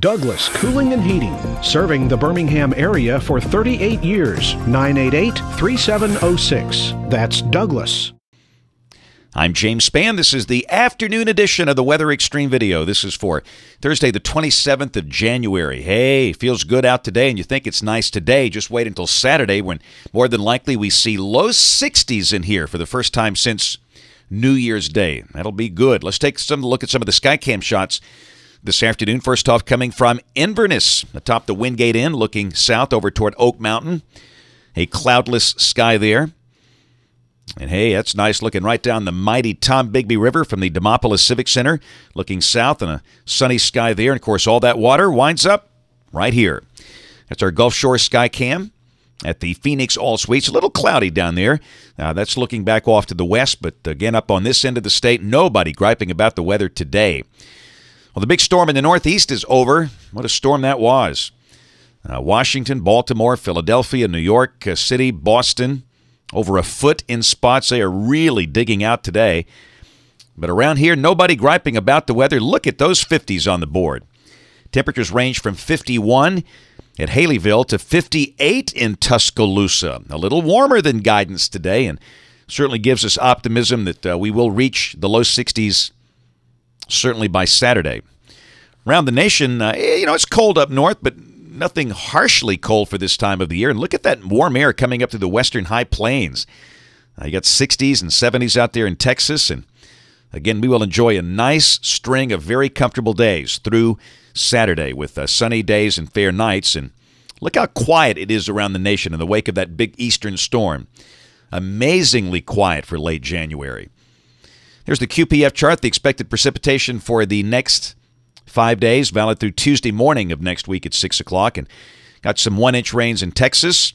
Douglas Cooling and Heating, serving the Birmingham area for 38 years. 988-3706. That's Douglas. I'm James Spann. This is the afternoon edition of the Weather Xtreme video. This is for Thursday, the 27th of January. Hey, feels good out today, and you think it's nice today. Just wait until Saturday when more than likely we see low 60s in here for the first time since New Year's Day. That'll be good. Let's take a look at some of the Skycam shots this afternoon. First off, coming from Inverness, atop the Wingate Inn, looking south over toward Oak Mountain. A cloudless sky there. And hey, that's nice, looking right down the mighty Tombigbee River from the Demopolis Civic Center, looking south, and a sunny sky there. And of course, all that water winds up right here. That's our Gulf Shore Skycam at the Phoenix All Suites. A little cloudy down there. That's looking back off to the west, but again, up on this end of the state, nobody griping about the weather today. Well, the big storm in the Northeast is over. What a storm that was. Washington, Baltimore, Philadelphia, New York City, Boston, over a foot in spots. They are really digging out today. But around here, nobody griping about the weather. Look at those 50s on the board. Temperatures range from 51 at Haleyville to 58 in Tuscaloosa. A little warmer than guidance today, and certainly gives us optimism that we will reach the low 60s certainly by Saturday. Around the nation, it's cold up north, but nothing harshly cold for this time of the year. And look at that warm air coming up through the western high plains. You got 60s and 70s out there in Texas. And again, we will enjoy a nice string of very comfortable days through Saturday with sunny days and fair nights. And look how quiet it is around the nation in the wake of that big eastern storm. Amazingly quiet for late January. Here's the QPF chart, the expected precipitation for the next 5 days, valid through Tuesday morning of next week at 6 o'clock. And got some 1-inch rains in Texas,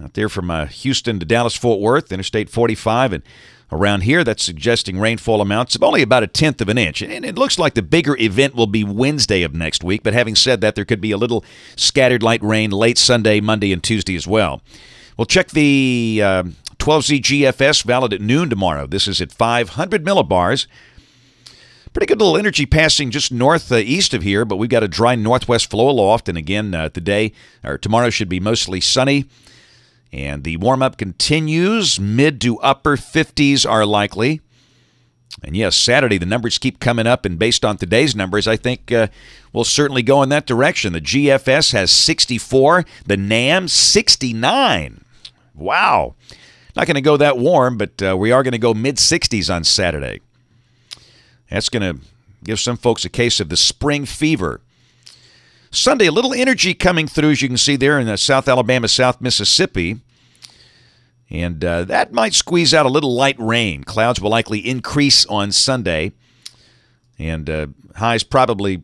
out there from Houston to Dallas-Fort Worth, Interstate 45. And around here, that's suggesting rainfall amounts of only about 1/10 of an inch. And it looks like the bigger event will be Wednesday of next week. But having said that, there could be a little scattered light rain late Sunday, Monday, and Tuesday as well. We'll check the 12Z GFS, valid at noon tomorrow. This is at 500 millibars. Pretty good little energy passing just northeast of here, but we've got a dry northwest flow aloft. And again, tomorrow should be mostly sunny. And the warm-up continues. Mid to upper 50s are likely. And yes, Saturday, the numbers keep coming up. And based on today's numbers, I think we'll certainly go in that direction. The GFS has 64. The NAM, 69. Wow. Not going to go that warm, but we are going to go mid-60s on Saturday. That's going to give some folks a case of the spring fever. Sunday, a little energy coming through, as you can see there in South Alabama, South Mississippi. And that might squeeze out a little light rain. Clouds will likely increase on Sunday. And highs probably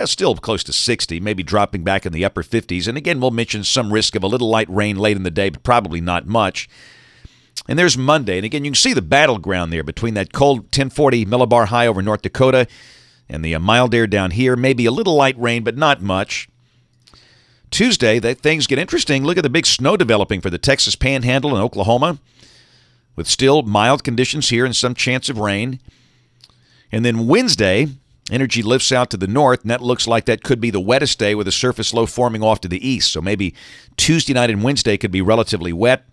still close to 60, maybe dropping back in the upper 50s. And again, we'll mention some risk of a little light rain late in the day, but probably not much. And there's Monday. And again, you can see the battleground there between that cold 1040 millibar high over North Dakota and the mild air down here. Maybe a little light rain, but not much. Tuesday, things get interesting. Look at the big snow developing for the Texas Panhandle and Oklahoma, with still mild conditions here and some chance of rain. And then Wednesday, energy lifts out to the north, and that looks like that could be the wettest day with a surface low forming off to the east. So maybe Tuesday night and Wednesday could be relatively wet.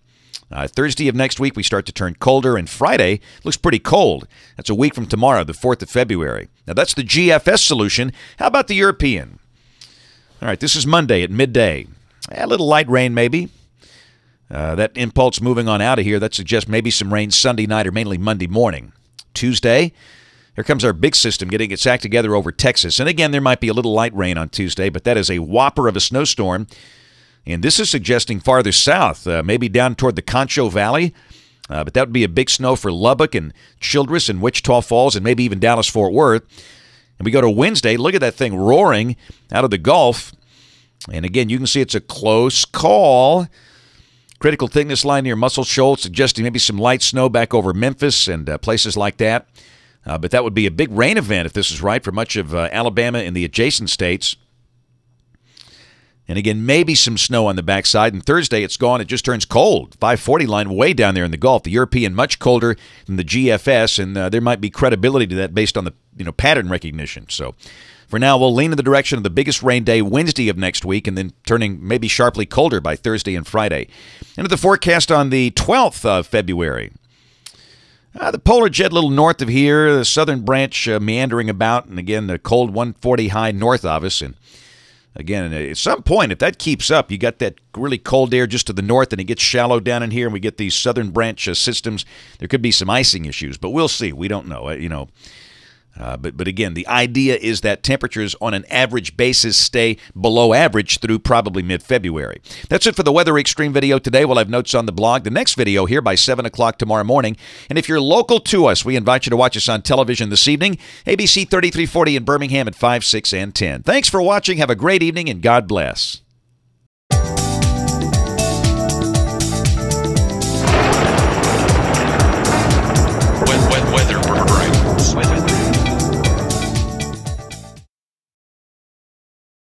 Thursday of next week, we start to turn colder, and Friday looks pretty cold. That's a week from tomorrow, the 4th of February. Now, that's the GFS solution. How about the European? All right, this is Monday at midday. A little light rain, maybe. That impulse moving on out of here, that suggests maybe some rain Sunday night or mainly Monday morning. Tuesday, here comes our big system getting its act together over Texas. And again, there might be a little light rain on Tuesday, but that is a whopper of a snowstorm. And this is suggesting farther south, maybe down toward the Concho Valley. But that would be a big snow for Lubbock and Childress and Wichita Falls and maybe even Dallas-Fort Worth. And we go to Wednesday, look at that thing roaring out of the Gulf. And again, you can see it's a close call. Critical thickness line near Muscle Shoals suggesting maybe some light snow back over Memphis and places like that. But that would be a big rain event if this is right for much of Alabama and the adjacent states. And again, maybe some snow on the backside. And Thursday, it's gone. It just turns cold. 540 line way down there in the Gulf. The European much colder than the GFS, and there might be credibility to that based on the pattern recognition. So For now, we'll lean in the direction of the biggest rain day Wednesday of next week and then turning maybe sharply colder by Thursday and Friday. Into the forecast on the 12th of February. The polar jet a little north of here, the southern branch meandering about, and again, the cold 140 high north of us. And again, at some point, if that keeps up, you got that really cold air just to the north, and it gets shallow down in here, and we get these southern branch systems. There could be some icing issues, but we'll see. We don't know. But again, the idea is that temperatures on an average basis stay below average through probably mid-February. That's it for the Weather Xtreme video today. We'll have notes on the blog. The next video here by 7 o'clock tomorrow morning. And if you're local to us, we invite you to watch us on television this evening, ABC 3340 in Birmingham at 5, 6, and 10. Thanks for watching. Have a great evening, and God bless. Weather.